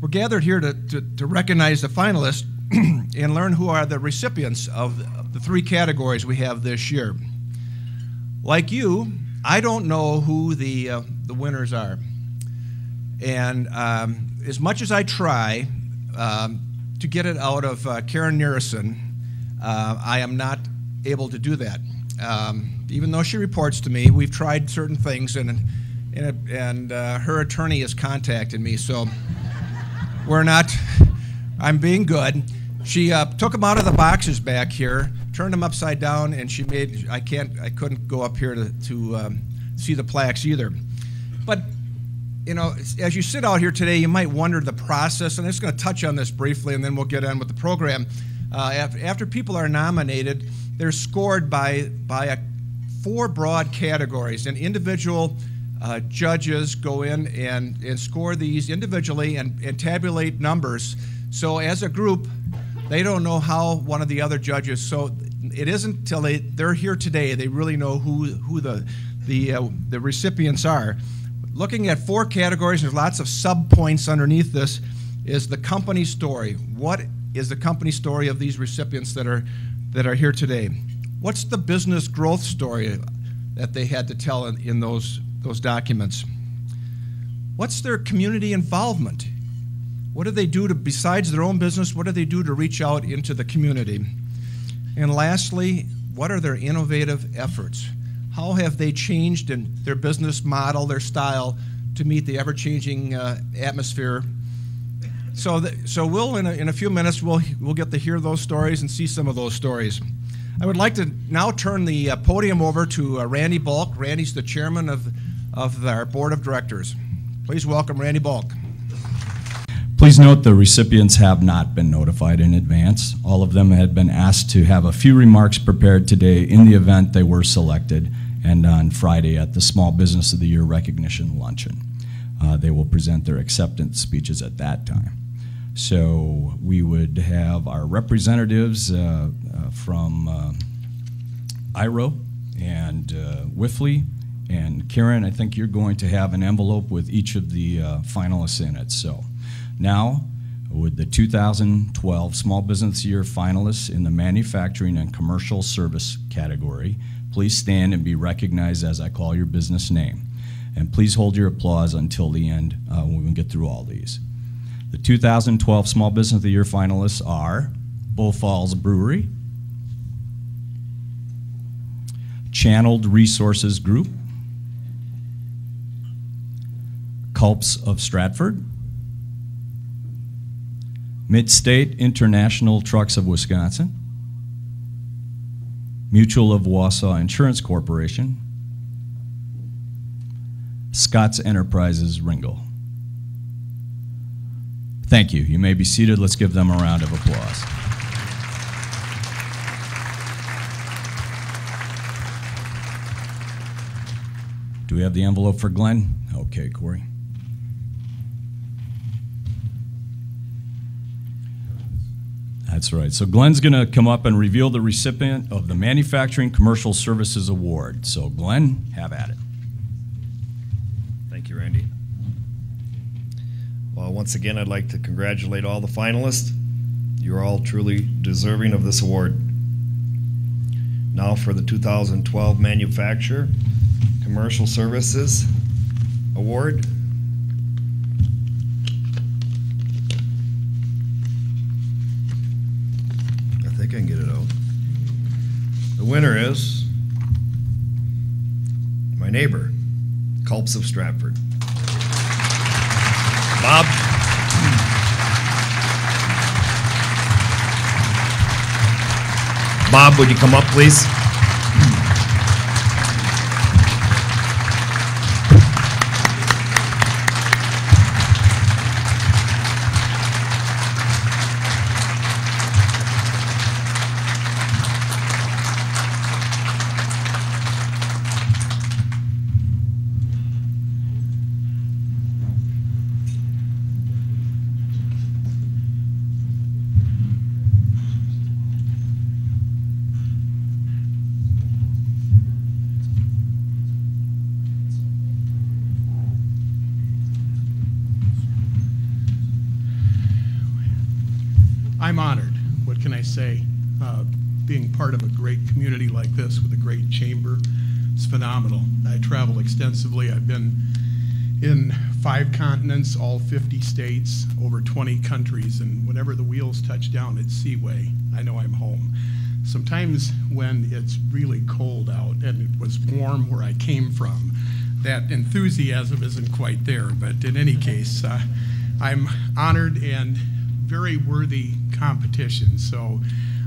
We're gathered here to recognize the finalists and learn who are the recipients of the 3 categories we have this year. Like you, I don't know who the winners are. And as much as I try to get it out of Karen Nearison, I am not able to do that. Even though she reports to me, we've tried certain things, and her attorney has contacted me, so we're not, I'm being good. She took them out of the boxes back here, turned them upside down, and she made, I couldn't go up here to see the plaques either. But, you know, as you sit out here today, you might wonder the process, and I'm just going to touch on this briefly, and then we'll get on with the program. After people are nominated, they're scored by 4 broad categories, and individual judges go in and score these individually and tabulate numbers. So as a group, they don't know how one of the other judges, so it isn't till they're here today they really know who the recipients are. Looking at 4 categories, there's lots of sub-points underneath this, is the company story. What is the company story of these recipients that are here today? What's the business growth story that they had to tell in those documents? What's their community involvement? What do they do besides their own business, what do they do to reach out into the community? And lastly, what are their innovative efforts? How have they changed in their business model, their style, to meet the ever-changing atmosphere? So we'll, in a few minutes, we'll get to hear those stories and see some of those stories. I would like to now turn the podium over to Randy Bulk. Randy's the chairman of our board of directors. Please welcome Randy Bulk. Please note the recipients have not been notified in advance. All of them had been asked to have a few remarks prepared today in the event they were selected, and on Friday at the Small Business of the Year Recognition Luncheon. They will present their acceptance speeches at that time. So we would have our representatives from IRO and Wifley and Karen. I think you're going to have an envelope with each of the finalists in it. So now, with the 2012 Small Business Year finalists in the Manufacturing and Commercial Service category, please stand and be recognized as I call your business name. And please hold your applause until the end when we get through all these. The 2012 Small Business of the Year finalists are Bull Falls Brewery, Channeled Resources Group, Kulps of Stratford, Midstate International Trucks of Wisconsin, Mutual of Wausau Insurance Corporation, Scott's Enterprises Ringel. Thank you. You may be seated. Let's give them a round of applause. Do we have the envelope for Glenn? Okay, Corey. That's right. So Glenn's going to come up and reveal the recipient of the Manufacturing Commercial Services Award. So Glenn, have at it. Thank you, Randy. Well, once again, I'd like to congratulate all the finalists. You're all truly deserving of this award. Now for the 2012 Manufacturer Commercial Services Award. I think I can get it out. The winner is my neighbor, Kulps of Stratford. Bob. Bob, would you come up, please? I'm honored. What can I say? Being part of a great community like this with a great chamber, it's phenomenal. I travel extensively. I've been in 5 continents, all 50 states, over 20 countries, and whenever the wheels touch down at Seaway, I know I'm home. Sometimes when it's really cold out and it was warm where I came from, that enthusiasm isn't quite there, but in any case, I'm honored and very worthy competition. So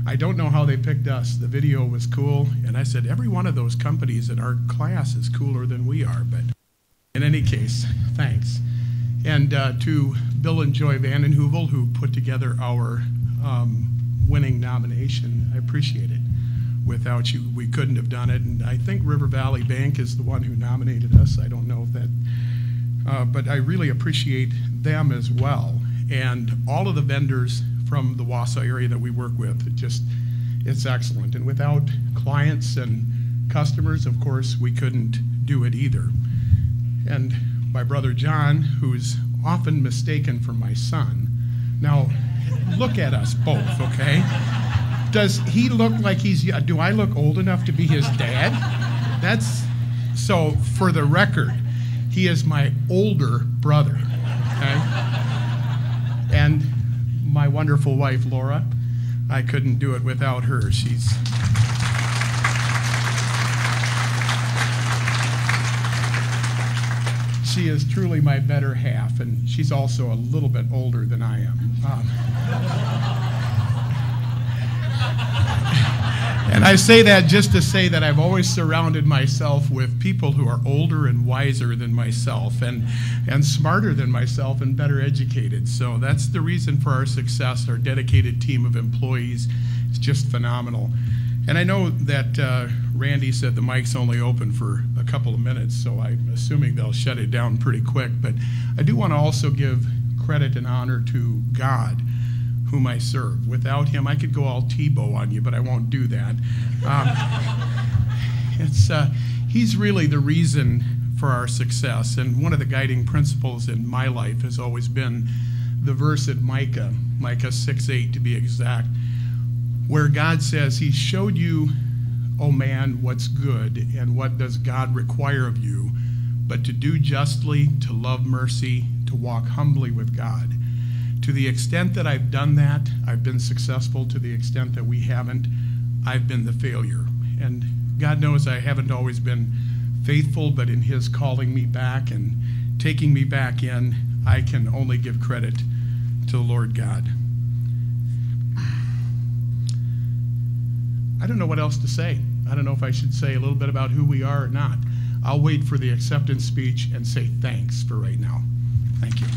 I don't know how they picked us. The video was cool, and I said every one of those companies in our class is cooler than we are, but in any case, thanks. And to Bill and Joy Vandenheuvel, who put together our winning nomination, I appreciate it. Without you, we couldn't have done it, and I think River Valley Bank is the one who nominated us. I don't know if that, but I really appreciate them as well, and all of the vendors from the Wausau area that we work with. It's excellent, and without clients and customers, of course, we couldn't do it either. And my brother John, who's often mistaken for my son. Now, look at us both, okay? Does he look like do I look old enough to be his dad? So for the record, he is my older brother, okay? And my wonderful wife, Laura, I couldn't do it without her. She is truly my better half, and she's also a little bit older than I am. And I say that just to say that I've always surrounded myself with people who are older and wiser than myself and smarter than myself and better educated. So that's the reason for our success. Our dedicated team of employees is just phenomenal. And I know that Randy said the mic's only open for a couple of minutes, so I'm assuming they'll shut it down pretty quick. But I do want to also give credit and honor to God, whom I serve. Without him, I could go all Tebow on you, but I won't do that. He's really the reason for our success, and one of the guiding principles in my life has always been the verse at Micah 6:8 to be exact, where God says, he showed you, O man, what's good, and what does God require of you, but to do justly, to love mercy, to walk humbly with God. To the extent that I've done that, I've been successful. To the extent that we haven't, I've been the failure. And God knows I haven't always been faithful, but in his calling me back and taking me back in, I can only give credit to the Lord God. I don't know what else to say. I don't know if I should say a little bit about who we are or not. I'll wait for the acceptance speech and say thanks for right now. Thank you.